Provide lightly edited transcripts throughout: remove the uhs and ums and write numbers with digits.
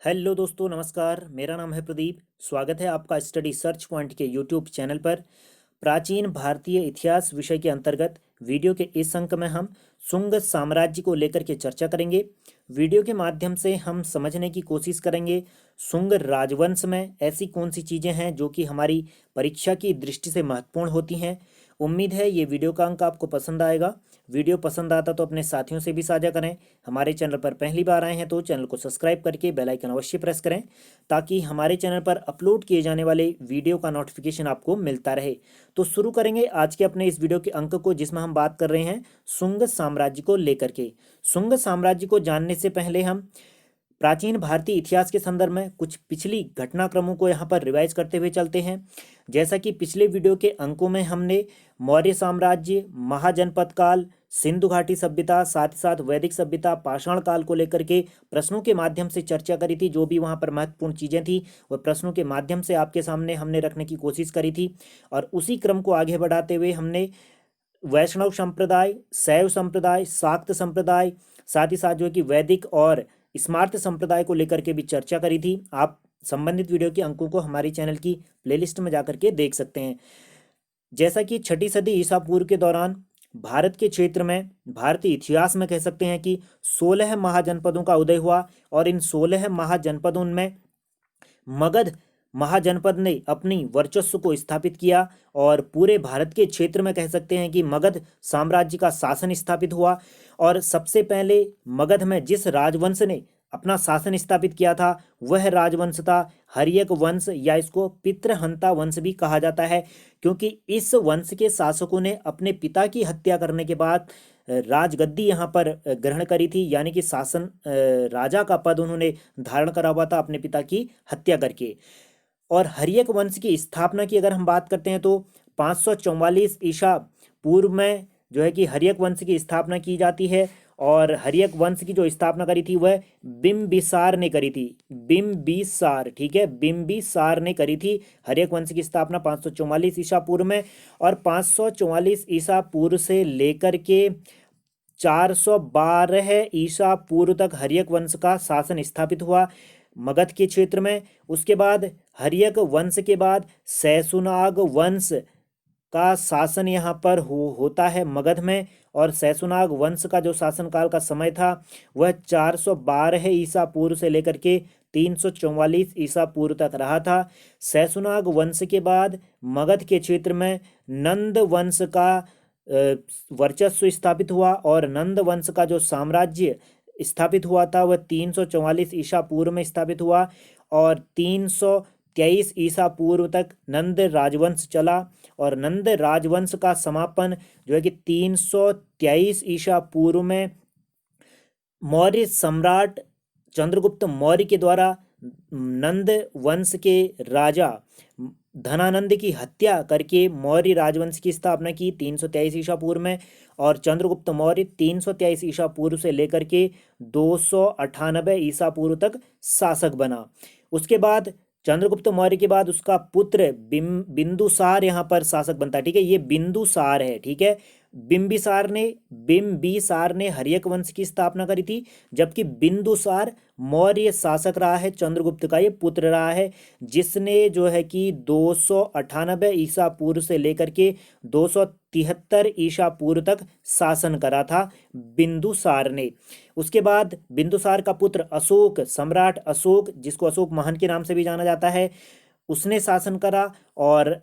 Hello दोस्तों, नमस्कार। मेरा नाम है प्रदीप। स्वागत है आपका स्टडी सर्च पॉइंट के यूट्यूब चैनल पर। प्राचीन भारतीय इतिहास विषय के अंतर्गत वीडियो के इस अंक में हम शुंग साम्राज्य को लेकर के चर्चा करेंगे। वीडियो के माध्यम से हम समझने की कोशिश करेंगे शुंग राजवंश में ऐसी कौन सी चीज़ें हैं जो कि हमारी परीक्षा की दृष्टि से महत्वपूर्ण होती हैं। उम्मीद है ये वीडियो का अंक आपको पसंद आएगा। वीडियो पसंद आता तो अपने साथियों से भी साझा करें। हमारे चैनल पर पहली बार आए हैं तो चैनल को सब्सक्राइब करके बेल आइकन अवश्य प्रेस करें ताकि हमारे चैनल पर अपलोड किए जाने वाले वीडियो का नोटिफिकेशन आपको मिलता रहे। तो शुरू करेंगे आज के अपने इस वीडियो के अंक को, जिसमें हम बात कर रहे हैं शुंग साम्राज्य को लेकर के। शुंग साम्राज्य को जानने से पहले हम प्राचीन भारतीय इतिहास के संदर्भ में कुछ पिछली घटनाक्रमों को यहाँ पर रिवाइज करते हुए चलते हैं। जैसा कि पिछले वीडियो के अंकों में हमने मौर्य साम्राज्य, महाजनपद काल, सिंधु घाटी सभ्यता, साथ ही साथ वैदिक सभ्यता, पाषाण काल को लेकर के प्रश्नों के माध्यम से चर्चा करी थी। जो भी वहाँ पर महत्वपूर्ण चीज़ें थी वह प्रश्नों के माध्यम से आपके सामने हमने रखने की कोशिश करी थी। और उसी क्रम को आगे बढ़ाते हुए हमने वैष्णव संप्रदाय, शैव संप्रदाय, शाक्त संप्रदाय, साथ ही साथ जो है कि वैदिक और स्मार्त संप्रदाय को लेकर के भी चर्चा करी थी। आप संबंधित वीडियो के अंकों को हमारी चैनल की प्लेलिस्ट में जाकर के देख सकते हैं। जैसा कि छठी सदी ईसा पूर्व के दौरान भारत के क्षेत्र में, भारतीय इतिहास में कह सकते हैं कि 16 महाजनपदों का उदय हुआ और इन 16 महाजनपदों में मगध महाजनपद ने अपनी वर्चस्व को स्थापित किया और पूरे भारत के क्षेत्र में कह सकते हैं कि मगध साम्राज्य का शासन स्थापित हुआ। और सबसे पहले मगध में जिस राजवंश ने अपना शासन स्थापित किया था वह राजवंश था हर्यक वंश, या इसको पितृहंता वंश भी कहा जाता है, क्योंकि इस वंश के शासकों ने अपने पिता की हत्या करने के बाद राजगद्दी यहाँ पर ग्रहण करी थी, यानी कि शासन राजा का पद उन्होंने धारण करा हुआ था अपने पिता की हत्या करके। और हर्यक वंश की स्थापना की अगर हम बात करते हैं तो 544 ईसा पूर्व में जो है कि हर्यक वंश की स्थापना की जाती है। और हर्यक वंश की जो स्थापना करी थी वह बिम्बिसार ने करी थी। बिम्बिसार, ठीक है, बिम्बिसार ने करी थी हर्यक वंश की स्थापना 544 ईसा पूर्व में। और 544 ईसा पूर्व से लेकर के 412 ईसा पूर्व तक हर्यक वंश का शासन स्थापित हुआ मगध के क्षेत्र में। उसके बाद हर्यक वंश के बाद शैशुनाग वंश का शासन यहाँ पर होता है मगध में। और शैशुनाग वंश का जो शासनकाल का समय था वह 412 ईसा पूर्व से लेकर के 344 ईसा पूर्व तक रहा था। शैशुनाग वंश के बाद मगध के क्षेत्र में नंद वंश का वर्चस्व स्थापित हुआ और नंद वंश का जो साम्राज्य स्थापित हुआ था वह 344 ईसा पूर्व में स्थापित हुआ और 323 ईसा पूर्व तक नंद राजवंश चला। और नंद राजवंश का समापन जो है कि 323 ईसा पूर्व में मौर्य सम्राट चंद्रगुप्त मौर्य के द्वारा नंद वंश के राजा धनानंद की हत्या करके मौर्य राजवंश की स्थापना की 323 ईसा पूर्व में। और चंद्रगुप्त मौर्य 323 ईसा पूर्व से लेकर के 298 ईसा पूर्व तक शासक बना। उसके बाद चंद्रगुप्त मौर्य के बाद उसका पुत्र बिंदुसार यहाँ पर शासक बनता है, ठीक है, ये बिंदुसार है, ठीक है। बिम्बिसार ने हर्यक वंश की स्थापना करी थी, जबकि बिंदुसार मौर्य शासक रहा है, चंद्रगुप्त का ये पुत्र रहा है, जिसने जो है कि 298 ईसा पूर्व से लेकर के 273 ईसा पूर्व तक शासन करा था बिंदुसार ने। उसके बाद बिंदुसार का पुत्र अशोक, सम्राट अशोक, जिसको अशोक महान के नाम से भी जाना जाता है, उसने शासन करा। और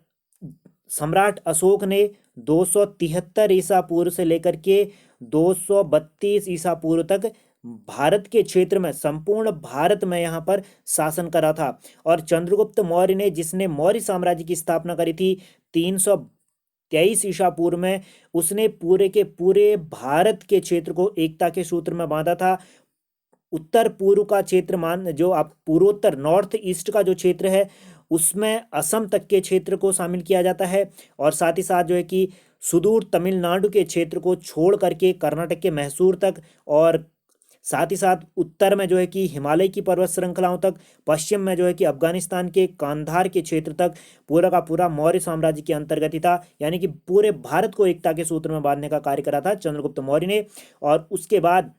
सम्राट अशोक ने 273 ईसा पूर्व से लेकर के 232 ईसा पूर्व तक भारत के क्षेत्र में, संपूर्ण भारत में यहाँ पर शासन करा था। और चंद्रगुप्त मौर्य ने, जिसने मौर्य साम्राज्य की स्थापना करी थी 323 ईसा पूर्व में, उसने पूरे के पूरे भारत के क्षेत्र को एकता के सूत्र में बांधा था। उत्तर पूर्व का क्षेत्र जो आप पूर्वोत्तर नॉर्थ ईस्ट का जो क्षेत्र है उसमें असम तक के क्षेत्र को शामिल किया जाता है। और साथ ही साथ जो है कि सुदूर तमिलनाडु के क्षेत्र को छोड़ करके कर्नाटक के मैसूर तक, और साथ ही साथ उत्तर में जो है कि हिमालय की पर्वत श्रृंखलाओं तक, पश्चिम में जो है कि अफगानिस्तान के कांधार के क्षेत्र तक पूरा का पूरा मौर्य साम्राज्य के अंतर्गत ही था। यानी कि पूरे भारत को एकता के सूत्र में बांधने का कार्य करा था चंद्रगुप्त मौर्य ने। और उसके बाद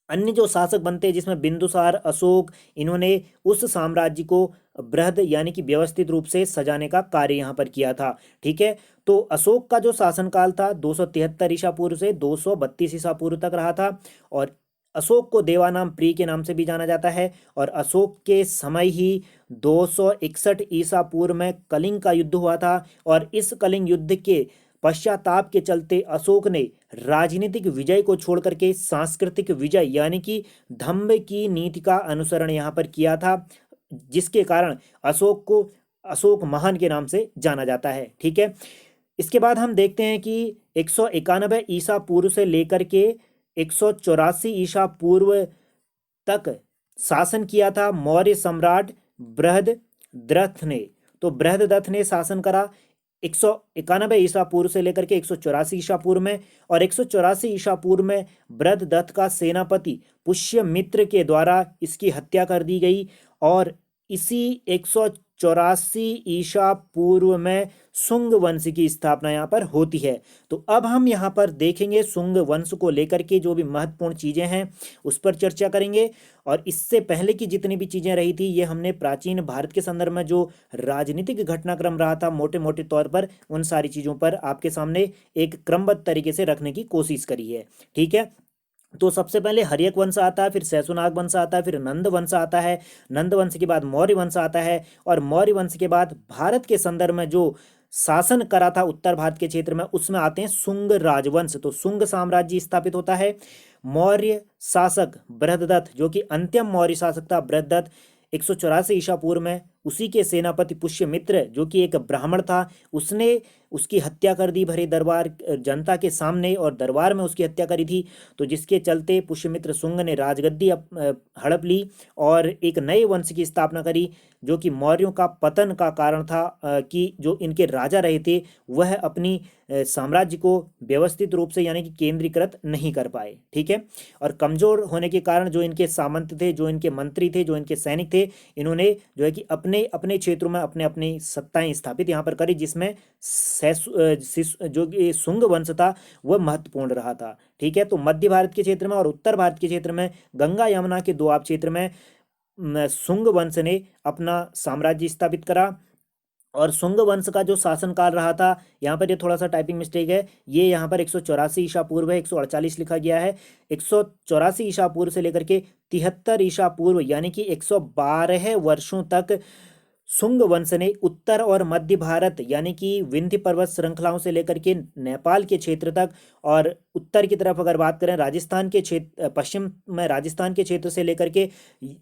अन्य जो शासक बनते हैं जिसमें बिंदुसार, अशोक, इन्होंने उस साम्राज्य को बृहद यानी कि व्यवस्थित रूप से सजाने का कार्य यहाँ पर किया था। ठीक है, तो अशोक का जो शासनकाल था 273 ईसा पूर्व से 232 ईसा पूर्व तक रहा था। और अशोक को देवानाम प्रिय के नाम से भी जाना जाता है। और अशोक के समय ही 261 ईसा पूर्व में कलिंग का युद्ध हुआ था। और इस कलिंग युद्ध के पश्चाताप के चलते अशोक ने राजनीतिक विजय को छोड़ करके सांस्कृतिक विजय यानी कि धम्म की नीति का अनुसरण यहाँ पर किया था, जिसके कारण अशोक को अशोक महान के नाम से जाना जाता है। ठीक है, इसके बाद हम देखते हैं कि 191 ईसा पूर्व से लेकर के 184 ईसा पूर्व तक शासन किया था मौर्य सम्राट बृहद्रथ ने। तो बृहद्रथ ने शासन करा 191 ईसा पूर्व से लेकर के 184 ईसा पूर्व में। और 184 ईसा पूर्व में बृहद्रथ का सेनापति पुष्यमित्र के द्वारा इसकी हत्या कर दी गई। और इसी 184 ईसा पूर्व में शुंग वंश की स्थापना यहाँ पर होती है। तो अब हम यहाँ पर देखेंगे शुंग वंश को लेकर के जो भी महत्वपूर्ण चीजें हैं उस पर चर्चा करेंगे। और इससे पहले की जितनी भी चीजें रही थी ये हमने प्राचीन भारत के संदर्भ में जो राजनीतिक घटनाक्रम रहा था मोटे मोटे तौर पर उन सारी चीजों पर आपके सामने एक क्रमबद्ध तरीके से रखने की कोशिश करी है। ठीक है, तो सबसे पहले हर्यक वंश आता है, फिर शैशुनाग वंश आता है, फिर नंद वंश आता है, नंद वंश के बाद मौर्य वंश आता है। और मौर्य वंश के बाद भारत के संदर्भ में जो शासन करा था उत्तर भारत के क्षेत्र में उसमें आते हैं शुंग राजवंश। तो शुंग साम्राज्य स्थापित होता है। मौर्य शासक बृहद्रथ जो कि अंतिम मौर्य शासक था बृहद्रथ 184 ईसा पूर्व में, उसी के सेनापति पुष्यमित्र जो कि एक ब्राह्मण था उसने उसकी हत्या कर दी भरे दरबार जनता के सामने और दरबार में उसकी हत्या करी थी। तो जिसके चलते पुष्यमित्र शुंग ने राजगद्दी हड़प ली और एक नए वंश की स्थापना करी जो कि मौर्यों का पतन का कारण था कि जो इनके राजा रहे थे वह अपनी साम्राज्य को व्यवस्थित रूप से यानी कि केंद्रीकृत नहीं कर पाए। ठीक है, और कमजोर होने के कारण जो इनके सामंत थे, जो इनके मंत्री थे, जो इनके सैनिक थे, इन्होंने जो है कि अपने अपने क्षेत्रों में अपने अपनी सत्ताएं स्थापित यहाँ पर करी, जिसमें जो कि शुंग वंश था वह महत्वपूर्ण रहा था। ठीक है, तो मध्य भारत के क्षेत्र में और उत्तर भारत के क्षेत्र में गंगा यमुना के दोआब क्षेत्र में शुंग वंश ने अपना साम्राज्य स्थापित करा। और शुंग वंश का जो शासनकाल रहा था, यहाँ पर ये थोड़ा सा टाइपिंग मिस्टेक है, ये यहाँ पर 184 ईसा पूर्व है, 148 लिखा गया है। 184 ईसा पूर्व से लेकर के 73 ईसा पूर्व यानी कि 112 वर्षों तक शुंग वंश ने उत्तर और मध्य भारत यानी कि विंध्य पर्वत श्रृंखलाओं से लेकर के नेपाल के क्षेत्र तक, और उत्तर की तरफ अगर बात करें राजस्थान के क्षेत्र, पश्चिम में राजस्थान के क्षेत्र से लेकर के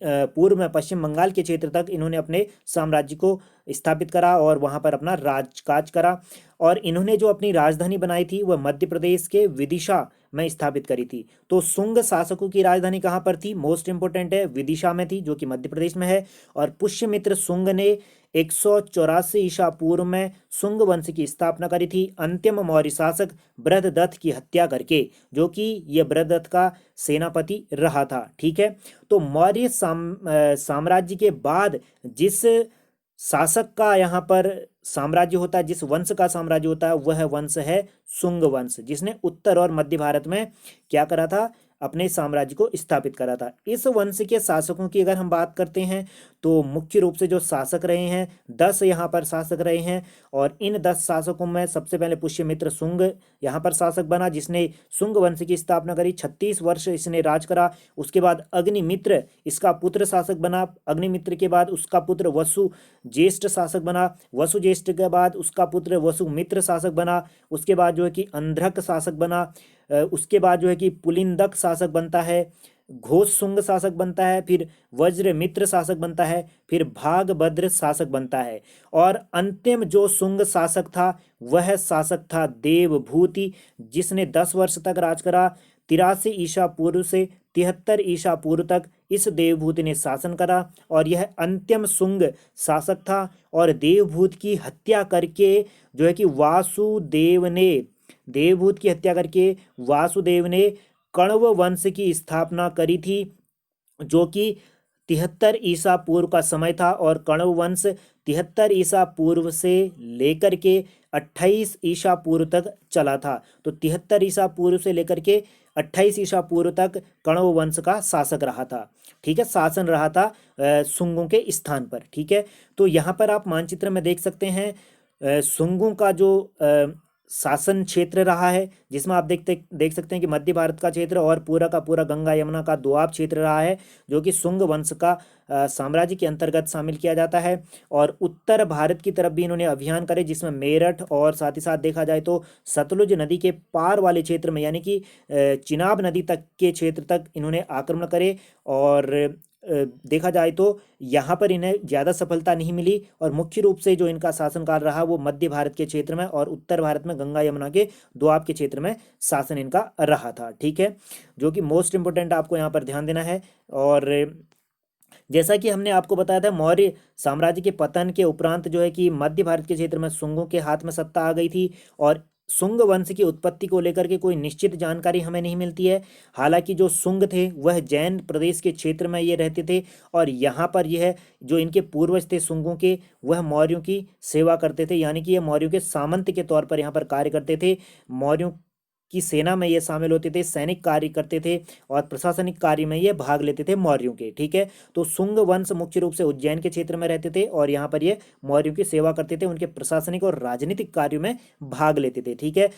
पूर्व में पश्चिम बंगाल के क्षेत्र तक इन्होंने अपने साम्राज्य को स्थापित करा और वहां पर अपना राजकाज करा। और इन्होंने जो अपनी राजधानी बनाई थी वह मध्य प्रदेश के विदिशा में स्थापित करी थी। तो शुंग शासकों की राजधानी कहाँ पर थी, मोस्ट इंपोर्टेंट है, विदिशा में थी जो कि मध्य प्रदेश में है। और पुष्यमित्र शुंग ने 184 ईसा पूर्व में शुंग वंश की स्थापना करी थी अंतिम मौर्य शासक बृहद्रथ की हत्या करके, जो कि यह बृहद्रथ का सेनापति रहा था। ठीक है, तो मौर्य साम्राज्य के बाद जिस शासक का यहाँ पर साम्राज्य होता है, जिस वंश का साम्राज्य होता है वह वंश है शुंग वंश, जिसने उत्तर और मध्य भारत में क्या करा था, अपने साम्राज्य को स्थापित करा था। इस वंश के शासकों की अगर हम बात करते हैं तो मुख्य रूप से जो शासक रहे हैं 10 यहाँ पर शासक रहे हैं। और इन 10 शासकों में सबसे पहले पुष्यमित्र शुंग यहाँ पर शासक बना जिसने शुंग वंश की स्थापना करी, 36 वर्ष इसने राज करा। उसके बाद अग्निमित्र इसका पुत्र शासक बना, अग्निमित्र के बाद उसका पुत्र वसु ज्येष्ठ शासक बना, वसु ज्येष्ठ के बाद उसका पुत्र वसुमित्र शासक बना। उसके बाद जो है कि अंध्रक शासक बना, उसके बाद जो है कि पुलिंदक शासक बनता है, घोष शुंग शासक बनता है, फिर वज्र मित्र शासक बनता है, फिर भागभद्र शासक बनता है। और अंतिम जो शुंग शासक था वह शासक था देवभूति, जिसने 10 वर्ष तक राज करा। 83 ईसा पूर्व से 73 ईसा पूर्व तक इस देवभूति ने शासन करा और यह अंतिम शुंग शासक था। और देवभूत की हत्या करके जो है कि वासुदेव ने देवभूत की हत्या करके वासुदेव ने कण्व वंश की स्थापना करी थी, जो कि 73 ईसा पूर्व का समय था। और कण्व वंश 73 ईसा पूर्व से लेकर के 28 ईसा पूर्व तक चला था। तो 73 ईसा पूर्व से लेकर के 28 ईसा पूर्व तक कण्व वंश का शासक रहा था। ठीक है, शासन रहा था शुंगों के स्थान पर। ठीक है, तो यहाँ पर आप मानचित्र में देख सकते हैं शुंगों का जो शासन क्षेत्र रहा है, जिसमें आप देख सकते हैं कि मध्य भारत का क्षेत्र और पूरा का पूरा गंगा यमुना का दोआब क्षेत्र रहा है, जो कि शुंग वंश का साम्राज्य के अंतर्गत शामिल किया जाता है। और उत्तर भारत की तरफ भी इन्होंने अभियान करे, जिसमें मेरठ और साथ ही साथ देखा जाए तो सतलुज नदी के पार वाले क्षेत्र में, यानी कि चिनाब नदी तक के क्षेत्र तक इन्होंने आक्रमण करे। और देखा जाए तो यहाँ पर इन्हें ज़्यादा सफलता नहीं मिली, और मुख्य रूप से जो इनका शासनकाल रहा वो मध्य भारत के क्षेत्र में और उत्तर भारत में गंगा यमुना के दोआब के क्षेत्र में शासन इनका रहा था। ठीक है, जो कि मोस्ट इंपोर्टेंट आपको यहाँ पर ध्यान देना है। और जैसा कि हमने आपको बताया था, मौर्य साम्राज्य के पतन के उपरांत जो है कि मध्य भारत के क्षेत्र में शुंगों के हाथ में सत्ता आ गई थी, और शुंग वंश की उत्पत्ति को लेकर के कोई निश्चित जानकारी हमें नहीं मिलती है। हालांकि जो शुंग थे वह जैन प्रदेश के क्षेत्र में ये रहते थे, और यहाँ पर यह जो इनके पूर्वज थे शुंगों के, वह मौर्यों की सेवा करते थे, यानी कि ये मौर्यों के सामंत के तौर पर यहाँ पर कार्य करते थे। मौर्यों की सेना में ये शामिल होते थे, सैनिक कार्य करते थे, और प्रशासनिक कार्य में ये भाग लेते थे मौर्यों के। ठीक है, तो शुंग वंश मुख्य रूप से उज्जैन के क्षेत्र में रहते थे, और यहाँ पर ये मौर्यों की सेवा करते थे, उनके प्रशासनिक और राजनीतिक कार्यों में भाग लेते थे। ठीक है,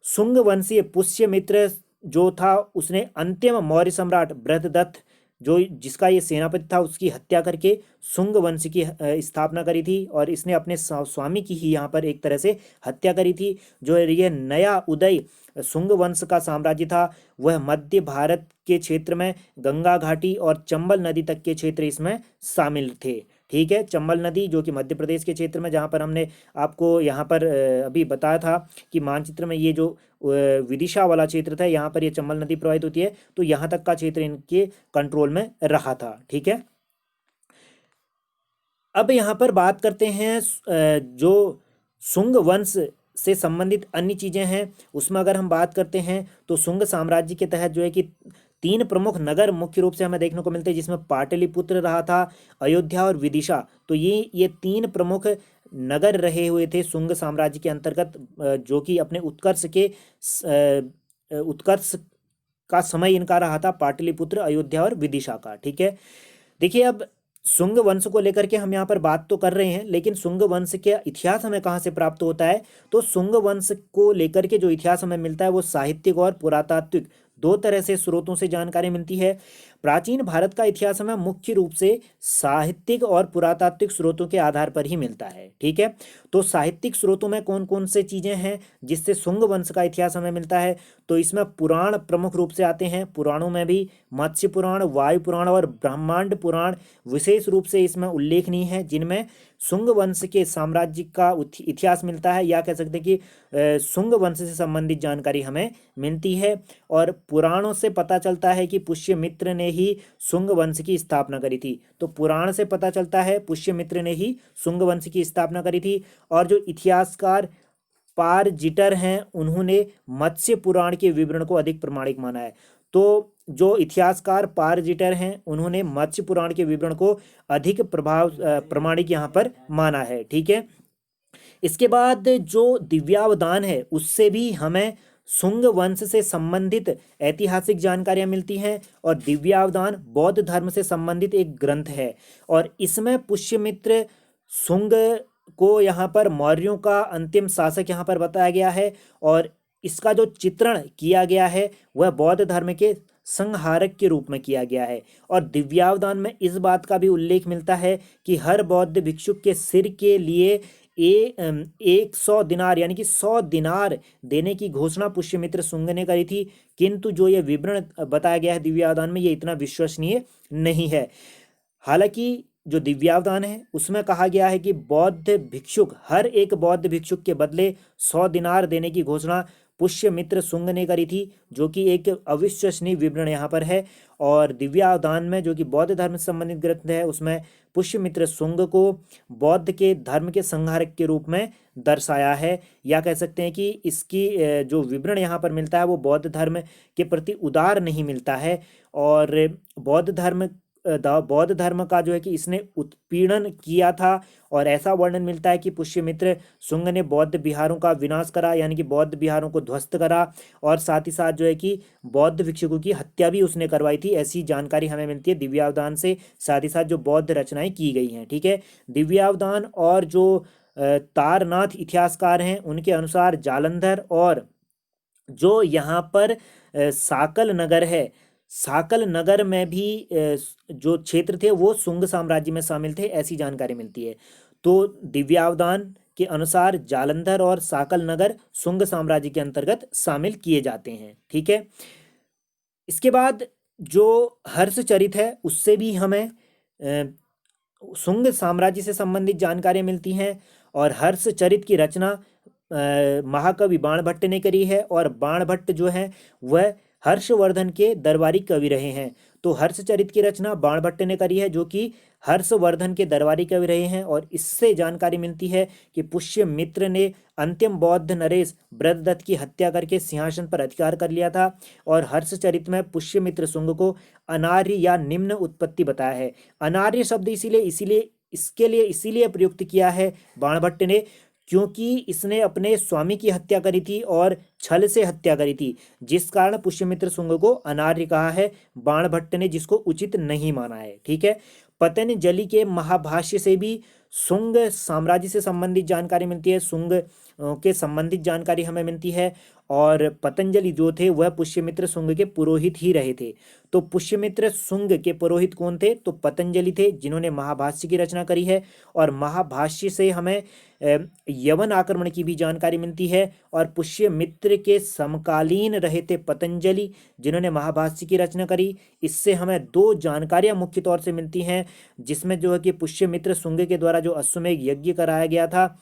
शुंग वंशीय पुष्यमित्र जो था, उसने अंतिम मौर्य सम्राट बृहदत्त जो जिसका ये सेनापति था, उसकी हत्या करके शुंग वंश की स्थापना करी थी, और इसने अपने स्वामी की ही यहाँ पर एक तरह से हत्या करी थी। जो ये नया उदय शुंग वंश का साम्राज्य था, वह मध्य भारत के क्षेत्र में गंगा घाटी और चंबल नदी तक के क्षेत्र इसमें शामिल थे। ठीक है, चंबल नदी जो कि मध्य प्रदेश के क्षेत्र में, जहाँ पर हमने आपको यहाँ पर अभी बताया था कि मानचित्र में ये जो विदिशा वाला क्षेत्र था, यहाँ पर ये चंबल नदी प्रवाहित होती है, तो यहाँ तक का क्षेत्र इनके कंट्रोल में रहा था। ठीक है, अब यहाँ पर बात करते हैं जो शुंग वंश से संबंधित अन्य चीज़ें हैं, उसमें अगर हम बात करते हैं तो शुंग साम्राज्य के तहत जो है कि 3 प्रमुख नगर मुख्य रूप से हमें देखने को मिलते हैं, जिसमें पाटलिपुत्र रहा था, अयोध्या और विदिशा। तो ये 3 प्रमुख नगर रहे हुए थे शुंग साम्राज्य के अंतर्गत, जो कि अपने उत्कर्ष का समय इनका रहा था, पाटलिपुत्र, अयोध्या और विदिशा का। ठीक है, देखिए अब शुंग वंश को लेकर के हम यहाँ पर बात तो कर रहे हैं, लेकिन शुंग वंश के इतिहास हमें कहाँ से प्राप्त होता है? तो शुंग वंश को लेकर के जो इतिहास हमें मिलता है वो साहित्यिक और पुरातात्विक दो तरह से स्रोतों से जानकारी मिलती है। प्राचीन भारत का इतिहास हमें मुख्य रूप से साहित्यिक और पुरातात्विक स्रोतों के आधार पर ही मिलता है। ठीक है, तो साहित्यिक स्रोतों में कौन कौन से चीज़ें हैं जिससे शुंग वंश का इतिहास हमें मिलता है? तो इसमें पुराण प्रमुख रूप से आते हैं। पुराणों में भी मत्स्य पुराण, वायु पुराण और ब्रह्मांड पुराण विशेष रूप से इसमें उल्लेखनीय है, जिनमें शुंग वंश के साम्राज्य का इतिहास मिलता है, या कह सकते हैं कि शुंग वंश से संबंधित जानकारी हमें मिलती है। और पुराणों से पता चलता है कि पुष्यमित्र ने ही शुंग वंश की स्थापना करी थी। तो पुराण से पता चलता है पुष्यमित्र ने ही शुंग वंश की स्थापना करी थी। और जो इतिहासकार पारजिटर हैं, उन्होंने मत्स्य पुराण के विवरण को अधिक प्रमाणिक माना है। तो जो इतिहासकार पारजिटर हैं, उन्होंने मत्स्य पुराण के विवरण को अधिक प्रमाणिक यहाँ पर माना है। ठीक है, इसके बाद जो दिव्यावदान है, उससे भी हमें शुंग वंश से संबंधित ऐतिहासिक जानकारियां मिलती हैं। और दिव्यावदान बौद्ध धर्म से संबंधित एक ग्रंथ है, और इसमें पुष्यमित्र शुंग को यहाँ पर मौर्यों का अंतिम शासक यहाँ पर बताया गया है, और इसका जो चित्रण किया गया है वह बौद्ध धर्म के संहारक के रूप में किया गया है। और दिव्यावदान में इस बात का भी उल्लेख मिलता है कि हर बौद्ध भिक्षुक के सिर के लिए 100 दिनार यानी कि 100 दिनार देने की घोषणा पुष्यमित्र शुंग ने करी थी। किंतु जो ये विवरण बताया गया है दिव्यावदान में, ये इतना विश्वसनीय नहीं है। हालांकि जो दिव्यावदान है उसमें कहा गया है कि हर एक बौद्ध भिक्षुक के बदले 100 दिनार देने की घोषणा पुष्यमित्र शुंग ने करी थी, जो कि एक अविश्वसनीय विवरण यहाँ पर है। और दिव्यावदान में, जो कि बौद्ध धर्म से संबंधित ग्रंथ है, उसमें पुष्यमित्र शुंग को बौद्ध के धर्म के संहारक के रूप में दर्शाया है, या कह सकते हैं कि इसकी जो विवरण यहाँ पर मिलता है वो बौद्ध धर्म के प्रति उदार नहीं मिलता है। और बौद्ध धर्म बौद्ध धर्म का जो है कि इसने उत्पीड़न किया था। और ऐसा वर्णन मिलता है कि पुष्यमित्र शुंग ने बौद्ध विहारों का विनाश करा, यानी कि बौद्ध विहारों को ध्वस्त करा, और साथ ही साथ जो है कि बौद्ध भिक्षुकों की हत्या भी उसने करवाई थी। ऐसी जानकारी हमें मिलती है दिव्यावदान से। साथ ही साथ जो बौद्ध रचनाएं की गई हैं, ठीक है, दिव्यावदान और जो तारनाथ इतिहासकार हैं उनके अनुसार जालंधर और जो यहाँ पर साकल नगर है, साकल नगर में भी जो क्षेत्र थे वो शुंग साम्राज्य में शामिल थे, ऐसी जानकारी मिलती है। तो दिव्यावदान के अनुसार जालंधर और साकल नगर शुंग साम्राज्य के अंतर्गत शामिल किए जाते हैं, ठीक है। इसके बाद जो हर्षचरित है उससे भी हमें शुंग साम्राज्य से संबंधित जानकारियां मिलती हैं। और हर्षचरित की रचना महाकवि बाणभट्ट ने करी है, और बाणभट्ट जो है वह हर्षवर्धन के दरबारी कवि रहे हैं। तो हर्षचरित की रचना बाणभट्ट ने करी है, जो कि हर्षवर्धन के दरबारी कवि रहे हैं। और इससे जानकारी मिलती है कि पुष्यमित्र ने अंतिम बौद्ध नरेश ब्रहदत्त की हत्या करके सिंहासन पर अधिकार कर लिया था। और हर्षचरित में पुष्यमित्र शुंग को अनार्य या निम्न उत्पत्ति बताया है। अनार्य शब्द इसीलिए प्रयुक्त किया है बाणभट्ट ने, क्योंकि इसने अपने स्वामी की हत्या करी थी और छल से हत्या करी थी, जिस कारण पुष्यमित्र शुंग को अनार्य कहा है बाणभट्ट ने, जिसको उचित नहीं माना है, ठीक है। पतंजलि के महाभाष्य से भी शुंग साम्राज्य से संबंधित जानकारी मिलती है, शुंग के संबंधित जानकारी हमें मिलती है। और पतंजलि जो थे वह पुष्यमित्र शुंग के पुरोहित ही रहे थे। तो पुष्यमित्र शुंग के पुरोहित कौन थे? तो पतंजलि थे, जिन्होंने महाभाष्य की रचना करी है। और महाभाष्य से हमें यवन आक्रमण की भी जानकारी मिलती है। और पुष्यमित्र के समकालीन रहे थे पतंजलि, जिन्होंने महाभाष्य की रचना करी। इससे हमें दो जानकारियां मुख्य तौर से मिलती हैं, जिसमें जो है कि पुष्यमित्र शुंग के द्वारा जो अश्वमेध यज्ञ कराया गया था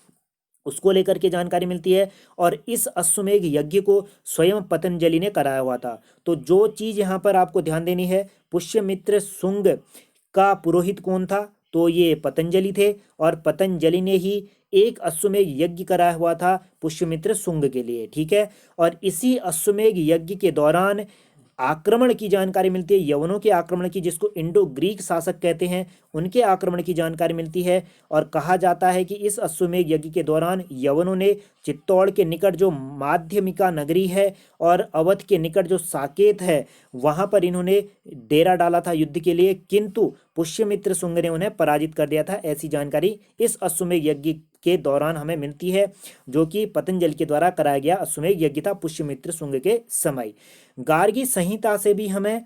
उसको लेकर के जानकारी मिलती है, और इस अश्वमेध यज्ञ को स्वयं पतंजलि ने कराया हुआ था। तो जो चीज यहाँ पर आपको ध्यान देनी है, पुष्यमित्र शुंग का पुरोहित कौन था? तो ये पतंजलि थे, और पतंजलि ने ही एक अश्वमेध यज्ञ कराया हुआ था पुष्यमित्र शुंग के लिए, ठीक है। और इसी अश्वमेध यज्ञ के दौरान आक्रमण की जानकारी मिलती है, यवनों के आक्रमण की, जिसको इंडो ग्रीक शासक कहते हैं, उनके आक्रमण की जानकारी मिलती है। और कहा जाता है कि इस अश्वमेध यज्ञ के दौरान यवनों ने चित्तौड़ के निकट जो माध्यमिका नगरी है और अवध के निकट जो साकेत है वहां पर इन्होंने डेरा डाला था युद्ध के लिए, किंतु पुष्यमित्र शुंग ने उन्हें पराजित कर दिया था। ऐसी जानकारी इस अश्वमेध यज्ञ के दौरान हमें मिलती है, जो कि पतंजलि के द्वारा कराया गया अश्वमेध यज्ञ था पुष्यमित्र शुंग के समय। गार्गी संहिता से भी हमें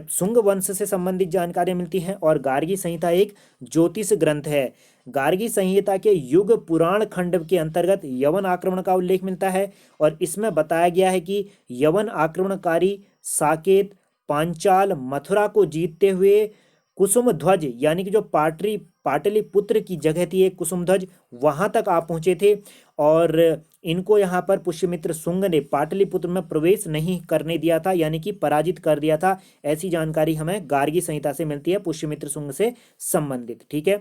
शुंग वंश से संबंधित जानकारी मिलती है। और गार्गी संहिता एक ज्योतिष ग्रंथ है। गार्गी संहिता के युग पुराण खंड के अंतर्गत यवन आक्रमण का उल्लेख मिलता है, और इसमें बताया गया है कि यवन आक्रमणकारी साकेत, पांचाल, मथुरा को जीतते हुए कुसुम ध्वज, यानी कि जो पाटलिपुत्र की जगह थी एक कुसुम ध्वज, वहां तक आ पहुंचे थे। और इनको यहाँ पर पुष्यमित्र शुंग ने पाटलिपुत्र में प्रवेश नहीं करने दिया था, यानी कि पराजित कर दिया था। ऐसी जानकारी हमें गार्गी संहिता से मिलती है पुष्यमित्र शुंग से संबंधित, ठीक है।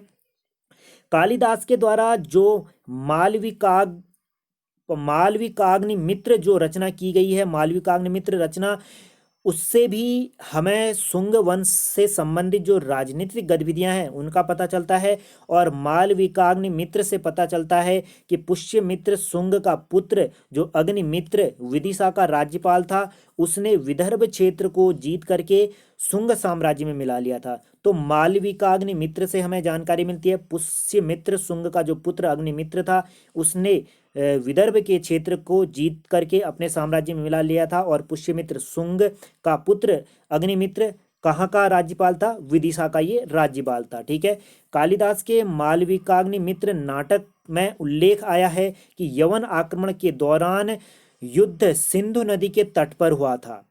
कालिदास के द्वारा जो मालविकाग्निमित्र जो रचना की गई है, मालविकाग्निमित्र रचना, उससे भी हमें शुंग वंश से संबंधित जो राजनीतिक गतिविधियां हैं उनका पता चलता है। और मालविकाग्निमित्र से पता चलता है कि पुष्यमित्र शुंग का पुत्र जो अग्निमित्र विदिशा का राज्यपाल था, उसने विदर्भ क्षेत्र को जीत करके शुंग साम्राज्य में मिला लिया था। तो मालविकाग्निमित्र से हमें जानकारी मिलती है पुष्यमित्र शुंग का जो पुत्र अग्निमित्र था उसने विदर्भ के क्षेत्र को जीत करके अपने साम्राज्य में मिला लिया था। और पुष्यमित्र शुंग का पुत्र अग्निमित्र कहाँ का राज्यपाल था? विदिशा का ये राज्यपाल था, ठीक है। कालिदास के मालविकाग्निमित्र नाटक में उल्लेख आया है कि यवन आक्रमण के दौरान युद्ध सिंधु नदी के तट पर हुआ था,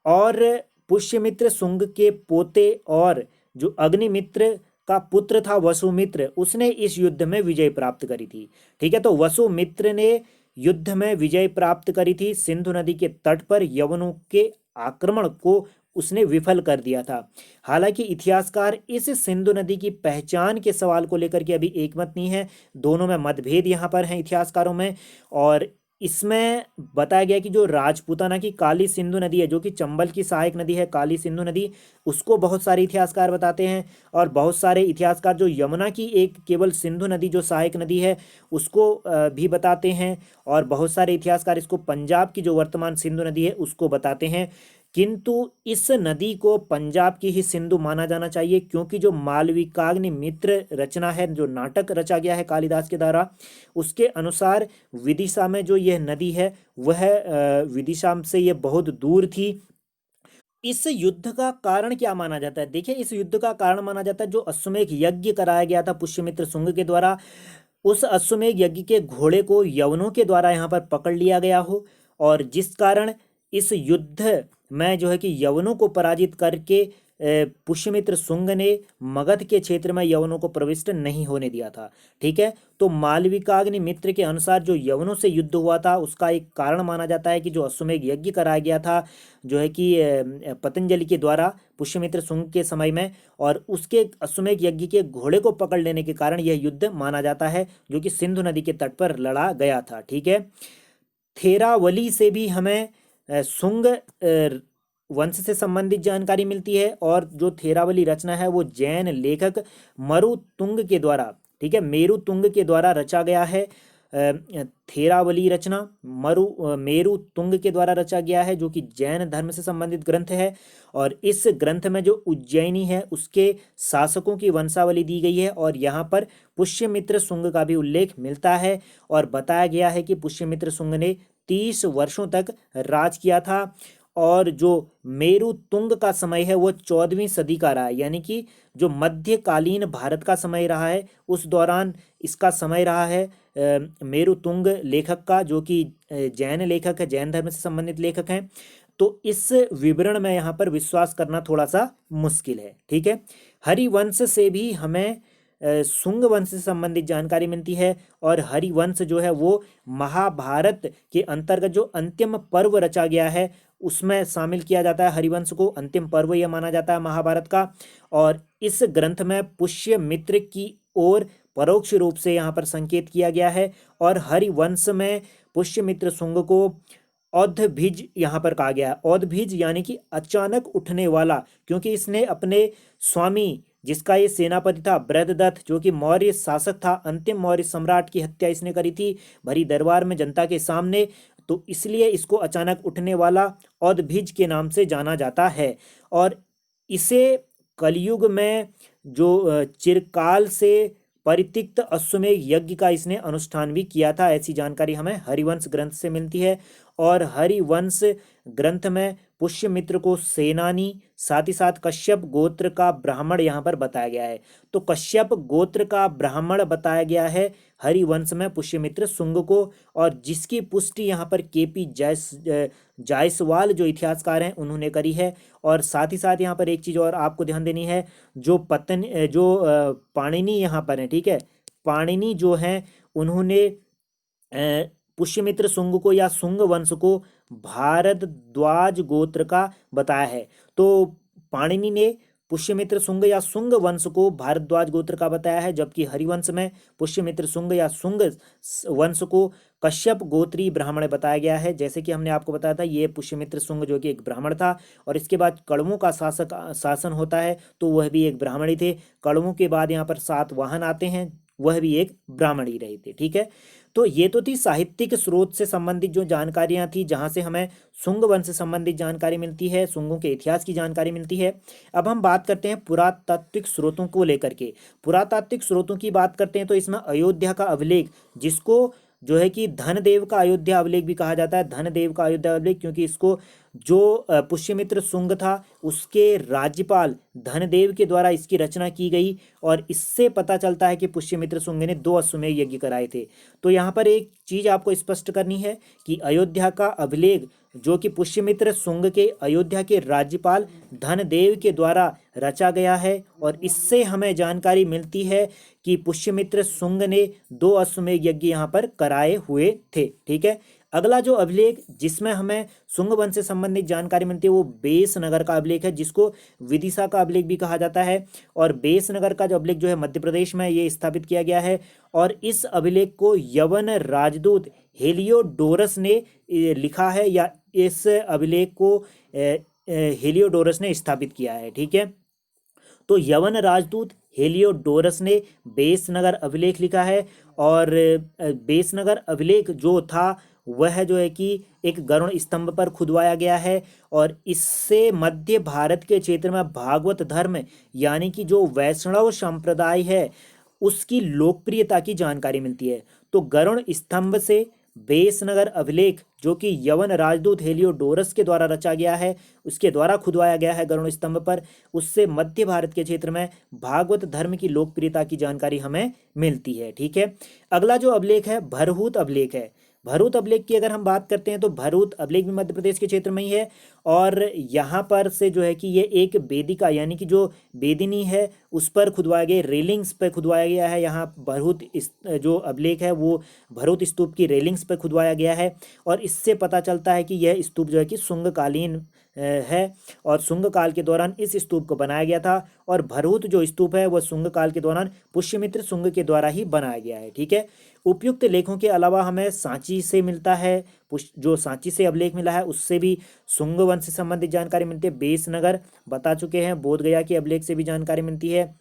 और पुष्यमित्र शुंग के पोते और जो अग्निमित्र का पुत्र था वसुमित्र, उसने इस युद्ध में विजय प्राप्त करी थी, ठीक है। तो वसुमित्र ने युद्ध में विजय प्राप्त करी थी सिंधु नदी के तट पर, यवनों के आक्रमण को उसने विफल कर दिया था। हालांकि इतिहासकार इस सिंधु नदी की पहचान के सवाल को लेकर के अभी एकमत नहीं है, दोनों में मतभेद यहाँ पर हैं इतिहासकारों में। और इसमें बताया गया कि जो राजपूताना की काली सिंधु नदी है, जो कि चंबल की सहायक नदी है, काली सिंधु नदी, उसको बहुत सारे इतिहासकार बताते हैं। और बहुत सारे इतिहासकार जो यमुना की एक केवल सिंधु नदी जो सहायक नदी है उसको भी बताते हैं। और बहुत सारे इतिहासकार इसको पंजाब की जो वर्तमान सिंधु नदी है उसको बताते हैं। किंतु इस नदी को पंजाब की ही सिंधु माना जाना चाहिए, क्योंकि जो मालविकाग्निमित्र रचना है, जो नाटक रचा गया है कालिदास के द्वारा, उसके अनुसार विदिशा में जो यह नदी है वह विदिशा से यह बहुत दूर थी। इस युद्ध का कारण क्या माना जाता है? देखिए, इस युद्ध का कारण माना जाता है जो अश्वमेध यज्ञ कराया गया था पुष्यमित्र शुंग के द्वारा, उस अश्वमेध यज्ञ के घोड़े को यवनों के द्वारा यहाँ पर पकड़ लिया गया हो, और जिस कारण इस युद्ध में जो है कि यवनों को पराजित करके पुष्यमित्र शुंग ने मगध के क्षेत्र में यवनों को प्रविष्ट नहीं होने दिया था। ठीक है, तो मालविकाग्नि मित्र के अनुसार जो यवनों से युद्ध हुआ था उसका एक कारण माना जाता है कि जो अश्वमेध यज्ञ कराया गया था जो है कि पतंजलि के द्वारा पुष्यमित्र शुंग के समय में, और उसके अश्वमेध यज्ञ के घोड़े को पकड़ लेने के कारण यह युद्ध माना जाता है, जो कि सिंधु नदी के तट पर लड़ा गया था। ठीक है, थेरावली से भी हमें शुंग वंश से संबंधित जानकारी मिलती है, और जो थेरावली रचना है वो जैन लेखक मरुतुंग के द्वारा, ठीक है, मेरुतुंग के द्वारा रचा गया है। थेरावली रचना मेरुतुंग के द्वारा रचा गया है, जो कि जैन धर्म से संबंधित ग्रंथ है। और इस ग्रंथ में जो उज्जैनी है उसके शासकों की वंशावली दी गई है, और यहाँ पर पुष्यमित्र शुंग का भी उल्लेख मिलता है। और बताया गया है कि पुष्यमित्र शुंग ने 30 वर्षों तक राज किया था, और जो मेरुतुंग का समय है वो 14वीं सदी का रहा है, यानी कि जो मध्यकालीन भारत का समय रहा है उस दौरान इसका समय रहा है मेरुतुंग लेखक का, जो कि जैन लेखक है, जैन धर्म से संबंधित लेखक हैं। तो इस विवरण में यहाँ पर विश्वास करना थोड़ा सा मुश्किल है। ठीक है, हरिवंश से भी हमें शुंग वंश से संबंधित जानकारी मिलती है, और हरिवंश जो है वो महाभारत के अंतर्गत जो अंतिम पर्व रचा गया है उसमें शामिल किया जाता है हरिवंश को, अंतिम पर्व यह माना जाता है महाभारत का। और इस ग्रंथ में पुष्यमित्र की ओर परोक्ष रूप से यहाँ पर संकेत किया गया है, और हरिवंश में पुष्यमित्र शुंग को औधभिज यहाँ पर कहा गया है। औधभिज यानी कि अचानक उठने वाला, क्योंकि इसने अपने स्वामी जिसका ये सेनापति था बृहदत्त, जो कि मौर्य शासक था, अंतिम मौर्य सम्राट की हत्या इसने करी थी भरी दरबार में जनता के सामने, तो इसलिए इसको अचानक उठने वाला औधभिज के नाम से जाना जाता है। और इसे कलयुग में जो चिरकाल से परित्यक्त अश्वमेध यज्ञ का इसने अनुष्ठान भी किया था, ऐसी जानकारी हमें हरिवंश ग्रंथ से मिलती है। और हरिवंश ग्रंथ में पुष्यमित्र को सेनानी, साथ ही साथ कश्यप गोत्र का ब्राह्मण यहाँ पर बताया गया है। तो कश्यप गोत्र का ब्राह्मण बताया गया है हरिवंश में पुष्यमित्र शुंग को, और जिसकी पुष्टि यहाँ पर केपी जायसवाल जो इतिहासकार हैं उन्होंने करी है। और साथ ही साथ यहाँ पर एक चीज़ और आपको ध्यान देनी है, जो पाणिनि यहाँ पर है, ठीक है, पाणिनि जो हैं उन्होंने पुष्यमित्र शुंग को या शुंग वंश को भारद्वाज गोत्र का बताया है। तो पाणिनि ने पुष्यमित्र शुंग या शुंग वंश को भारद्वाज गोत्र का बताया है, जबकि हरिवंश में पुष्यमित्र शुंग या शुंग वंश को कश्यप गोत्री ब्राह्मण बताया गया है। जैसे कि हमने आपको बताया था ये पुष्यमित्र शुंग जो कि एक ब्राह्मण था, और इसके बाद कड़वों का शासन होता है तो वह भी एक ब्राह्मण ही थे। कड़वों के बाद यहाँ पर सातवाहन आते हैं, वह भी एक ब्राह्मण ही रहे थे। ठीक है, तो ये तो थी साहित्यिक स्रोत से संबंधित जो जानकारियां थी, जहां से हमें शुंग वंश से संबंधित जानकारी मिलती है, शुंगों के इतिहास की जानकारी मिलती है। अब हम बात करते हैं पुरातात्विक स्रोतों को लेकर के। पुरातात्विक स्रोतों की बात करते हैं तो इसमें अयोध्या का अभिलेख, जिसको जो है कि धनदेव का अयोध्या अभिलेख भी कहा जाता है, धनदेव का अयोध्या अभिलेख, क्योंकि इसको जो पुष्यमित्र शुंग था उसके राज्यपाल धनदेव के द्वारा इसकी रचना की गई, और इससे पता चलता है कि पुष्यमित्र शुंग ने 2 अश्वमेध यज्ञ कराए थे। तो यहाँ पर एक चीज आपको स्पष्ट करनी है कि अयोध्या का अभिलेख जो कि पुष्यमित्र शुंग के अयोध्या के राज्यपाल धनदेव के द्वारा रचा गया है, और इससे हमें जानकारी मिलती है कि पुष्यमित्र शुंग ने 2 अश्वमेध यज्ञ यहाँ पर कराए हुए थे। ठीक है, अगला जो अभिलेख जिसमें हमें शुंग वंश से संबंधित जानकारी मिलती है वो बेसनगर का अभिलेख है, जिसको विदिशा का अभिलेख भी कहा जाता है। और बेसनगर का जो अभिलेख जो है मध्य प्रदेश में ये स्थापित किया गया है, और इस अभिलेख को यवन राजदूत हेलियोडोरस ने लिखा है, या इस अभिलेख को हेलियोडोरस ने स्थापित किया है। ठीक है, तो यवन राजदूत हेलियोडोरस ने बेसनगर अभिलेख लिखा है। और बेसनगर अभिलेख जो था वह जो है कि एक गरुड़ स्तंभ पर खुदवाया गया है, और इससे मध्य भारत के क्षेत्र में भागवत धर्म यानी कि जो वैष्णव संप्रदाय है उसकी लोकप्रियता की जानकारी मिलती है। तो गरुड़ स्तंभ से बेसनगर अभिलेख जो कि यवन राजदूत हेलियोडोरस के द्वारा रचा गया है, उसके द्वारा खुदवाया गया है गरुड़ स्तंभ पर, उससे मध्य भारत के क्षेत्र में भागवत धर्म की लोकप्रियता की जानकारी हमें मिलती है। ठीक है, अगला जो अभिलेख है भरहूत अभिलेख है। भरूच अभिलेख की अगर हम बात करते हैं तो भरूच अभिलेख भी मध्य प्रदेश के क्षेत्र में ही है, और यहाँ पर से जो है कि ये एक वेदिका यानी कि जो वेदिनी है उस पर खुदवाए गए रेलिंग्स पर खुदवाया गया है। यहाँ भरूच जो अभिलेख है वो भरूच स्तूप की रेलिंग्स पर खुदवाया गया है, और इससे पता चलता है कि यह स्तूप जो है कि शुंगकालीन है, और शुंग काल के दौरान इस स्तूप को बनाया गया था। और भरूच जो स्तूप है वह शुंग काल के दौरान पुष्यमित्र शुंग के द्वारा ही बनाया गया है। ठीक है, उपयुक्त लेखों के अलावा हमें सांची से मिलता है, जो सांची से अभिलेख मिला है उससे भी शुंग वंश से संबंधित जानकारी मिलती है। बेसनगर बता चुके हैं, बोध गया के अभिलेख से भी जानकारी मिलती है,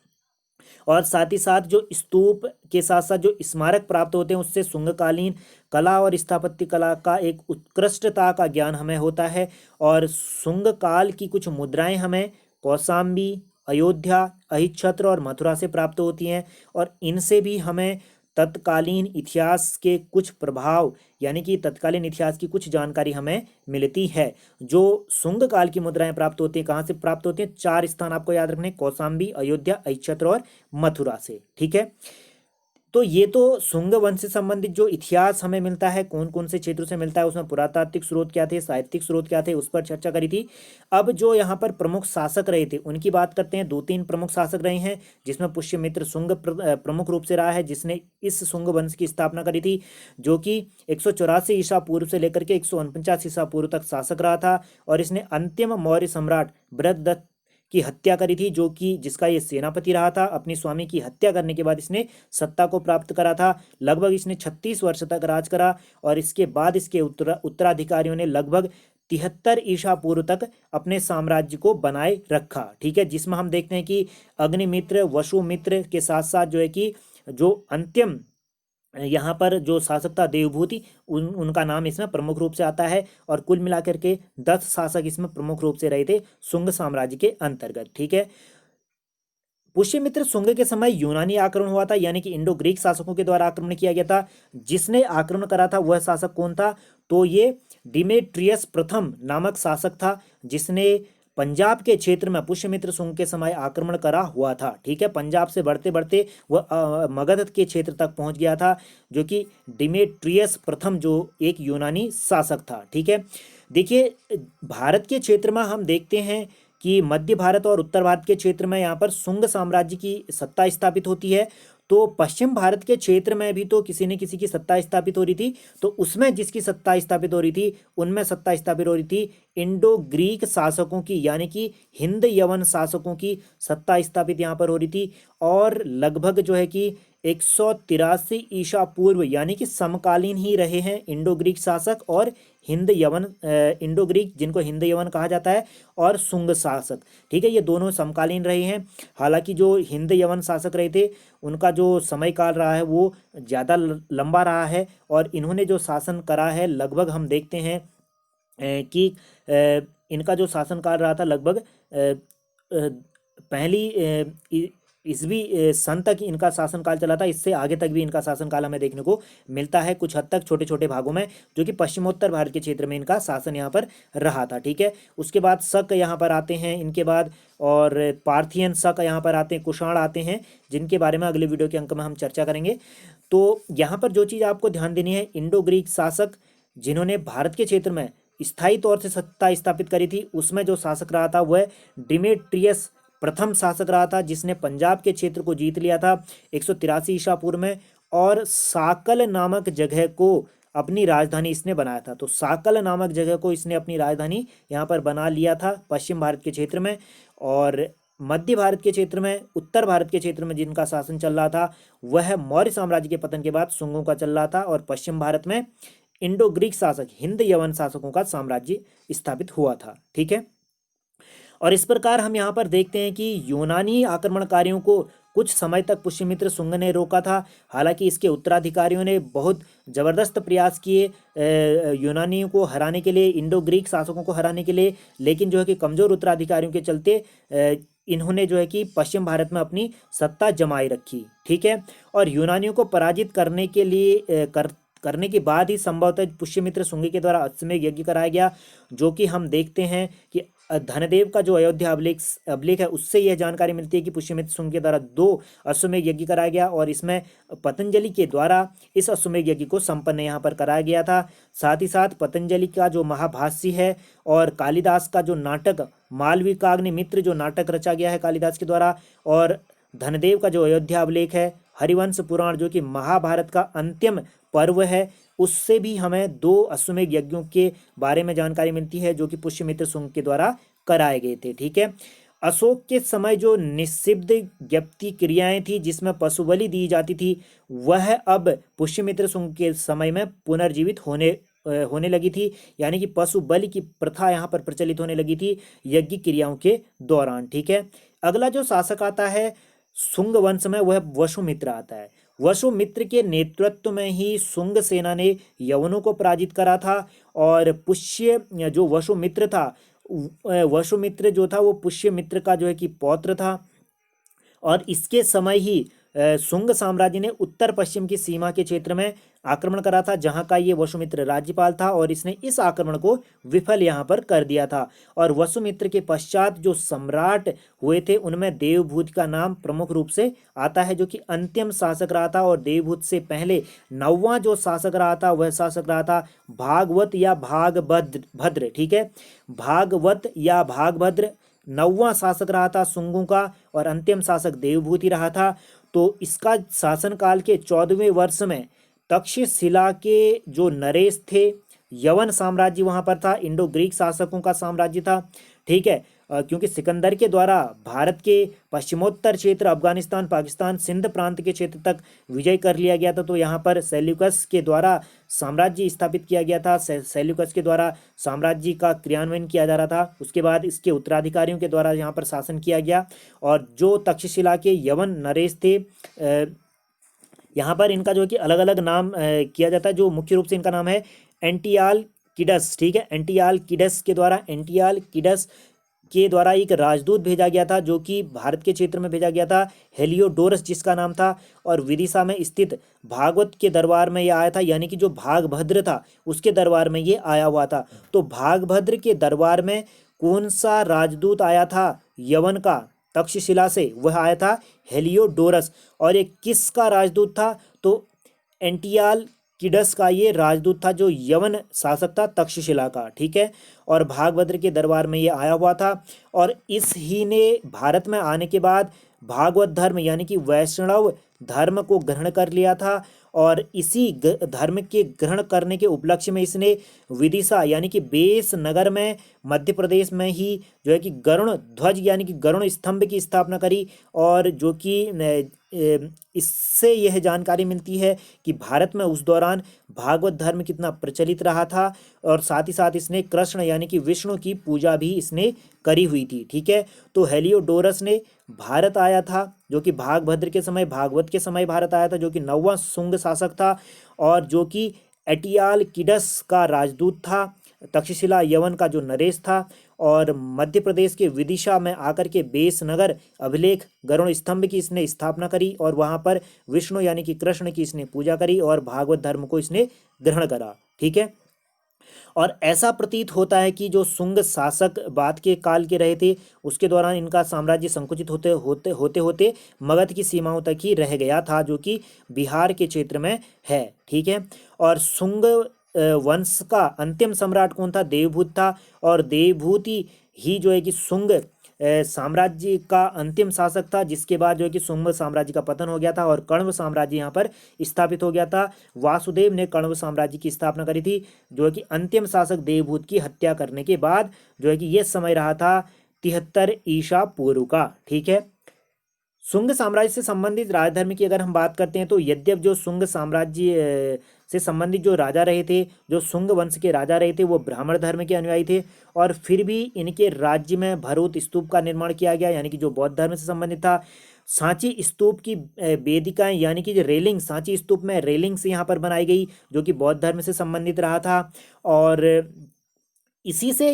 और साथ ही साथ जो स्तूप के साथ साथ जो स्मारक प्राप्त होते हैं उससे शुंगकालीन कला और स्थापत्य कला का एक उत्कृष्टता का ज्ञान हमें होता है। और शुंग काल की कुछ मुद्राएं हमें कौशाम्बी, अयोध्या, अहिच्छत्र और मथुरा से प्राप्त होती हैं, और इनसे भी हमें तत्कालीन इतिहास के कुछ प्रभाव यानी कि तत्कालीन इतिहास की कुछ जानकारी हमें मिलती है। जो शुंग काल की मुद्राएं प्राप्त होती हैं, कहाँ से प्राप्त होती हैं? 4 स्थान आपको याद रखने, कौशाम्बी, अयोध्या, अहिच्छत्र और मथुरा से। ठीक है, तो ये तो शुंग वंश से संबंधित जो इतिहास हमें मिलता है, कौन कौन से क्षेत्रों से मिलता है, उसमें पुरातात्विक स्रोत क्या थे, साहित्यिक स्रोत क्या थे, उस पर चर्चा करी थी। अब जो यहाँ पर प्रमुख शासक रहे थे उनकी बात करते हैं। 2-3 प्रमुख शासक रहे हैं, जिसमें पुष्यमित्र शुंग प्रमुख रूप से रहा है, जिसने इस शुंग वंश की स्थापना करी थी, जो कि 184 ईसा पूर्व से लेकर के 149 ईसा पूर्व तक शासक रहा था। और इसने अंतिम मौर्य सम्राट बृहद्रथ की हत्या करी थी, जो कि जिसका ये सेनापति रहा था। अपने स्वामी की हत्या करने के बाद इसने सत्ता को प्राप्त करा था। लगभग इसने 36 वर्ष तक राज करा, और इसके बाद इसके उत्तराधिकारियों ने लगभग 73 ईसा पूर्व तक अपने साम्राज्य को बनाए रखा। ठीक है, जिसमें हम देखते हैं कि अग्निमित्र, वसुमित्र के साथ साथ जो है कि जो अंतिम यहाँ पर जो शासक था देवभूति, उनका नाम इसमें प्रमुख रूप से आता है। और कुल मिलाकर के 10 शासक इसमें प्रमुख रूप से रहे थे शुंग साम्राज्य के अंतर्गत। ठीक है, पुष्यमित्र शुंग के समय यूनानी आक्रमण हुआ था, यानी कि इंडो ग्रीक शासकों के द्वारा आक्रमण किया गया था। जिसने आक्रमण करा था वह शासक कौन था? तो ये डिमेट्रियस प्रथम नामक शासक था, जिसने पंजाब के क्षेत्र में पुष्यमित्र शुंग के समय आक्रमण करा हुआ था। ठीक है, पंजाब से बढ़ते बढ़ते वह मगध के क्षेत्र तक पहुंच गया था, जो कि डिमेट्रियस प्रथम जो एक यूनानी शासक था। ठीक है, देखिए भारत के क्षेत्र में हम देखते हैं कि मध्य भारत और उत्तर भारत के क्षेत्र में यहाँ पर शुंग साम्राज्य की सत्ता स्थापित होती है। तो पश्चिम भारत के क्षेत्र में भी तो किसी न किसी की सत्ता स्थापित हो रही थी, तो उसमें जिसकी सत्ता स्थापित हो रही थी उनमें सत्ता स्थापित हो रही थी इंडो ग्रीक शासकों की, यानी कि हिंद यवन शासकों की सत्ता स्थापित यहाँ पर हो रही थी। और लगभग जो है कि 183 ईसा पूर्व यानी कि समकालीन ही रहे हैं इंडो ग्रीक शासक और हिंद यवन, इंडो ग्रीक जिनको हिंद यवन कहा जाता है, और शुंग शासक। ठीक है, ये दोनों समकालीन रहे हैं। हालांकि जो हिंद यवन शासक रहे थे उनका जो समय काल रहा है वो ज़्यादा लंबा रहा है, और इन्होंने जो शासन करा है लगभग हम देखते हैं कि इनका जो शासन काल रहा था लगभग पहली ईसवी सन तक इनका शासनकाल चला था। इससे आगे तक भी इनका शासनकाल हमें देखने को मिलता है, कुछ हद तक छोटे छोटे भागों में, जो कि पश्चिमोत्तर भारत के क्षेत्र में इनका शासन यहाँ पर रहा था। ठीक है, उसके बाद शक यहाँ पर आते हैं इनके बाद, और पार्थियन शक यहाँ पर आते हैं, कुषाण आते हैं, जिनके बारे में अगले वीडियो के अंक में हम चर्चा करेंगे। तो यहाँ पर जो चीज़ आपको ध्यान देनी है, इंडो ग्रीक शासक जिन्होंने भारत के क्षेत्र में स्थायी तौर से सत्ता स्थापित करी थी, उसमें जो शासक रहा था वह डिमेट्रियस प्रथम शासक रहा था, जिसने पंजाब के क्षेत्र को जीत लिया था 183 ईसा पूर्व में, और साकल नामक जगह को अपनी राजधानी इसने बनाया था। तो साकल नामक जगह को इसने अपनी राजधानी यहाँ पर बना लिया था पश्चिम भारत के क्षेत्र में। और मध्य भारत के क्षेत्र में, उत्तर भारत के क्षेत्र में जिनका शासन चल रहा था वह मौर्य साम्राज्य के पतन के बाद शुंगों का चल रहा था, और पश्चिम भारत में इंडो ग्रीक शासक हिंद यवन शासकों का साम्राज्य स्थापित हुआ था। ठीक है, और इस प्रकार हम यहाँ पर देखते हैं कि यूनानी आक्रमणकारियों को कुछ समय तक पुष्यमित्र शुंग ने रोका था। हालांकि इसके उत्तराधिकारियों ने बहुत जबरदस्त प्रयास किए यूनानियों को हराने के लिए, इंडो ग्रीक शासकों को हराने के लिए, लेकिन जो है कि कमजोर उत्तराधिकारियों के चलते इन्होंने जो है कि पश्चिम भारत में अपनी सत्ता जमाई रखी। ठीक है, और यूनानियों को पराजित करने के लिए करने के बाद ही संभवतः पुष्यमित्र शुंग के द्वारा अश्वमेध यज्ञ कराया गया, जो कि हम देखते हैं कि धनदेव का जो अयोध्या अभिलेख है उससे यह जानकारी मिलती है कि पुष्यमित्र शुंग के द्वारा 2 अश्वमेध यज्ञ कराया गया, और इसमें पतंजलि के द्वारा इस अश्वमेध यज्ञ को संपन्न यहाँ पर कराया गया था। साथ ही साथ पतंजलि का जो महाभाष्य है और कालिदास का जो नाटक मालविकाग्निमित्र जो नाटक रचा गया है कालिदास के द्वारा, और धनदेव का जो अयोध्या अभिलेख है, हरिवंश पुराण जो कि महाभारत का अंतिम पर्व है, उससे भी हमें 2 अश्वमेध यज्ञों के बारे में जानकारी मिलती है जो कि पुष्यमित्र शुंग के द्वारा कराए गए थे। ठीक है, अशोक के समय जो निषिद्ध ज्ञप्ति क्रियाएं थी जिसमें पशु बलि दी जाती थी, वह अब पुष्यमित्र शुंग के समय में पुनर्जीवित होने लगी थी, यानी कि पशु बलि की प्रथा यहाँ पर प्रचलित होने लगी थी यज्ञ क्रियाओं के दौरान। ठीक है, अगला जो शासक आता है शुंग वंश में, वह वसुमित्र आता है। वसुमित्र के नेतृत्व में ही शुंग सेना ने यवनों को पराजित करा था, और पुष्य जो वसुमित्र था, वसुमित्र जो था वो पुष्यमित्र का जो है कि पौत्र था, और इसके समय ही शुंग साम्राज्य ने उत्तर पश्चिम की सीमा के क्षेत्र में आक्रमण करा था, जहां का ये वसुमित्र राज्यपाल था, और इसने इस आक्रमण को विफल यहाँ पर कर दिया था। और वसुमित्र के पश्चात जो सम्राट हुए थे उनमें देवभूत का नाम प्रमुख रूप से आता है, जो कि अंतिम शासक रहा था, और देवभूत से पहले 9वां जो शासक रहा था वह शासक रहा था भागवत या भागभद्र। ठीक है, भागवत या भागभद्र 9वां शासक रहा था शुंगों का, और अंतिम शासक देवभूति रहा था। तो इसका शासनकाल के 14वें वर्ष में तक्षशिला के जो नरेश थे, यवन साम्राज्य वहां पर था, इंडो ग्रीक शासकों का साम्राज्य था। ठीक है, क्योंकि सिकंदर के द्वारा भारत के पश्चिमोत्तर क्षेत्र अफगानिस्तान, पाकिस्तान, सिंध प्रांत के क्षेत्र तक विजय कर लिया गया था, तो यहाँ पर सेल्यूकस के द्वारा साम्राज्य स्थापित किया गया था। सेल्यूकस के द्वारा साम्राज्य का क्रियान्वयन किया जा रहा था। उसके बाद इसके उत्तराधिकारियों के द्वारा यहाँ पर शासन किया गया, और जो तक्षशिला के यवन नरेश थे, यहाँ पर इनका जो है कि अलग अलग नाम किया जाता है। जो मुख्य रूप से इनका नाम है एंटियाल किडस। ठीक है, एंटियाल किडस के द्वारा एक राजदूत भेजा गया था, जो कि भारत के क्षेत्र में भेजा गया था, हेलियोडोरस जिसका नाम था, और विदिशा में स्थित भागवत के दरबार में यह आया था, यानी कि जो भागभद्र था उसके दरबार में ये आया हुआ था। तो भागभद्र के दरबार में कौन सा राजदूत आया था यवन का तक्षशिला से? वह आया था हेलियोडोरस। और ये किसका राजदूत था? तो एंटियाल किडस का ये राजदूत था, जो यवन शासक था तक्षशिला का। ठीक है, और भागभद्र के दरबार में ये आया हुआ था, और इस ही ने भारत में आने के बाद भागवत धर्म यानी कि वैष्णव धर्म को ग्रहण कर लिया था, और इसी धर्म के ग्रहण करने के उपलक्ष्य में इसने विदिशा यानी कि बेस नगर में मध्य प्रदेश में ही जो है कि गरुण ध्वज यानी कि गरुण स्तंभ की स्थापना करी। और जो कि इससे यह जानकारी मिलती है कि भारत में उस दौरान भागवत धर्म कितना प्रचलित रहा था, और साथ ही साथ इसने कृष्ण यानी कि विष्णु की पूजा भी इसने करी हुई थी। ठीक है, तो हेलियोडोरस ने भारत आया था, जो कि भागभद्र के समय भागवत के समय भारत आया था, जो कि 9वां शुंग शासक था, और जो कि एटियाल किडस का राजदूत था, तक्षशिला यवन का जो नरेश था, और मध्य प्रदेश के विदिशा में आकर के बेस नगर अभिलेख गरुण स्तंभ की इसने स्थापना करी, और वहां पर विष्णु यानी कि कृष्ण की इसने पूजा करी, और भागवत धर्म को इसने ग्रहण करा। ठीक है, और ऐसा प्रतीत होता है कि जो शुंग शासक बाद के काल के रहे थे, उसके दौरान इनका साम्राज्य संकुचित होते मगध की सीमाओं तक ही रह गया था, जो कि बिहार के क्षेत्र में है। ठीक है, और शुंग वंश का अंतिम सम्राट कौन था? देवभूत था, और देवभूति ही जो है कि शुंग साम्राज्य का अंतिम शासक था, जिसके बाद जो है कि शुंग साम्राज्य का पतन हो गया था, और कण्व साम्राज्य यहाँ पर स्थापित हो गया था। वासुदेव ने कण्व साम्राज्य की स्थापना करी थी, जो है कि अंतिम शासक देवभूत की हत्या करने के बाद जो है कि यह समय रहा था 73 ईसा पूर्व का। ठीक है, शुंग साम्राज्य से संबंधित राजधर्म की अगर हम बात करते हैं तो यद्यप जो शुंग साम्राज्य से संबंधित जो राजा रहे थे, जो शुंग वंश के राजा रहे थे, वो ब्राह्मण धर्म के अनुयायी थे और फिर भी इनके राज्य में भरूत स्तूप का निर्माण किया गया, यानी कि जो बौद्ध धर्म से संबंधित था। सांची स्तूप की वेदिकाएं यानी कि जो रेलिंग, सांची स्तूप में रेलिंग्स यहाँ पर बनाई गई जो कि बौद्ध धर्म से संबंधित रहा था। और इसी से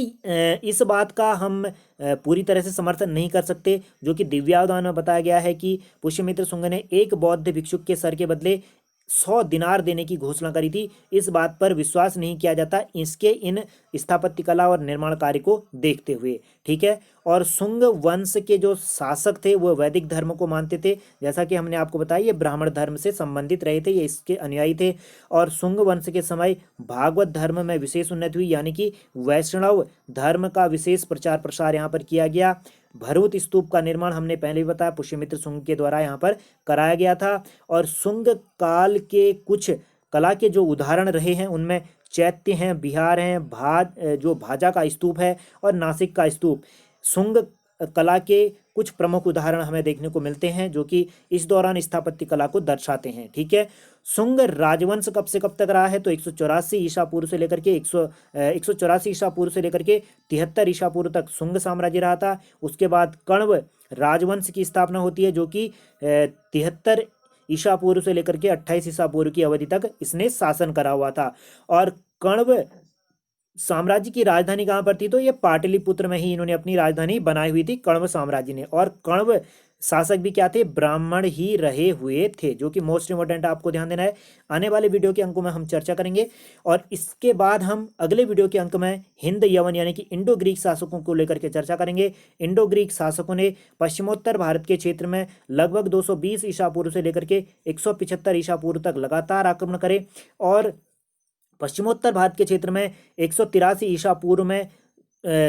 इस बात का हम पूरी तरह से समर्थन नहीं कर सकते जो कि दिव्यावदान में बताया गया है कि पुष्यमित्र शुंग ने एक बौद्ध भिक्षुक के सर के बदले 100 दिनार देने की घोषणा करी थी। इस बात पर विश्वास नहीं किया जाता इसके इन स्थापत्य कला और निर्माण कार्य को देखते हुए, ठीक है। और शुंग वंश के जो शासक थे वो वैदिक धर्म को मानते थे, जैसा कि हमने आपको बताया ये ब्राह्मण धर्म से संबंधित रहे थे, ये इसके अनुयायी थे। और शुंग वंश के समय भागवत धर्म में विशेष उन्नति हुई, यानी कि वैष्णव धर्म का विशेष प्रचार प्रसार यहाँ पर किया गया। भरूत स्तूप का निर्माण हमने पहले भी बताया पुष्यमित्र शुंग के द्वारा यहाँ पर कराया गया था। और शुंग काल के कुछ कला के जो उदाहरण रहे हैं उनमें चैत्य हैं, बिहार हैं, जो भाजा का स्तूप है और नासिक का स्तूप शुंग कला के कुछ प्रमुख उदाहरण हमें देखने को मिलते हैं जो कि इस दौरान स्थापत्य कला को दर्शाते हैं, ठीक है। शुंग राजवंश कब से कब तक रहा है तो 184 ईसा पूर्व से लेकर के 184 ईसा पूर्व से लेकर के 73 ईसा पूर्व तक शुंग साम्राज्य रहा था। उसके बाद कण्व राजवंश की स्थापना होती है जो कि 73 ईसा पूर्व से लेकर के 28 ईसा पूर्व की अवधि तक इसने शासन करा हुआ था। और कण्व साम्राज्य की राजधानी कहाँ पर थी तो ये पाटलिपुत्र में ही इन्होंने अपनी राजधानी बनाई हुई थी कण्व साम्राज्य ने। और कण्व शासक भी क्या थे, ब्राह्मण ही रहे हुए थे, जो कि मोस्ट इंपोर्टेंट आपको ध्यान देना है। आने वाले वीडियो के अंकों में हम चर्चा करेंगे और इसके बाद हम अगले वीडियो के अंक में हिंद यवन यानी कि इंडो ग्रीक शासकों को लेकर के चर्चा करेंगे। इंडो ग्रीक शासकों ने पश्चिमोत्तर भारत के क्षेत्र में लगभग 220 ईसा पूर्व से लेकर के 175 ईसा पूर्व तक लगातार आक्रमण करे और पश्चिमोत्तर भारत के क्षेत्र में 183 ईसा पूर्व में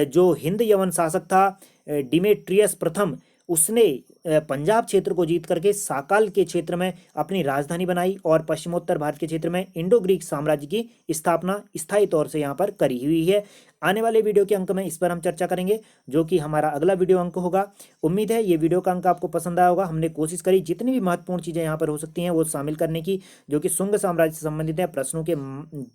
जो हिंद यवन शासक था डिमेट्रियस प्रथम, उसने पंजाब क्षेत्र को जीत करके साकाल के क्षेत्र में अपनी राजधानी बनाई और पश्चिमोत्तर भारत के क्षेत्र में इंडो ग्रीक साम्राज्य की स्थापना स्थायी तौर से यहाँ पर करी हुई है। आने वाले वीडियो के अंक में इस पर हम चर्चा करेंगे जो कि हमारा अगला वीडियो अंक होगा। उम्मीद है ये वीडियो का अंक आपको पसंद आया होगा। हमने कोशिश करी जितनी भी महत्वपूर्ण चीज़ें यहाँ पर हो सकती हैं वो शामिल करने की जो कि शुंग साम्राज्य से संबंधित है। प्रश्नों के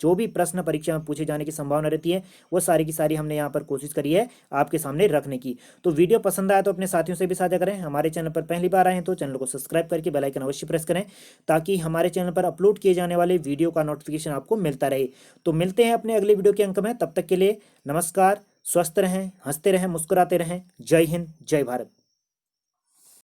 जो भी प्रश्न परीक्षा में पूछे जाने की संभावना रहती है वो सारी की सारी हमने यहाँ पर कोशिश करी है आपके सामने रखने की। तो वीडियो पसंद आया तो अपने साथियों से भी साझा करें। हमारे चैनल पर पहली बार आए हैं तो चैनल को सब्सक्राइब करके बेल आइकन अवश्य प्रेस करें ताकि हमारे चैनल पर अपलोड किए जाने वाले वीडियो का नोटिफिकेशन आपको मिलता रहे। तो मिलते हैं अपने अगले वीडियो के अंक में, तब तक के लिए नमस्कार। स्वस्थ रहें, हंसते रहें, मुस्कुराते रहें। जय हिंद, जय भारत।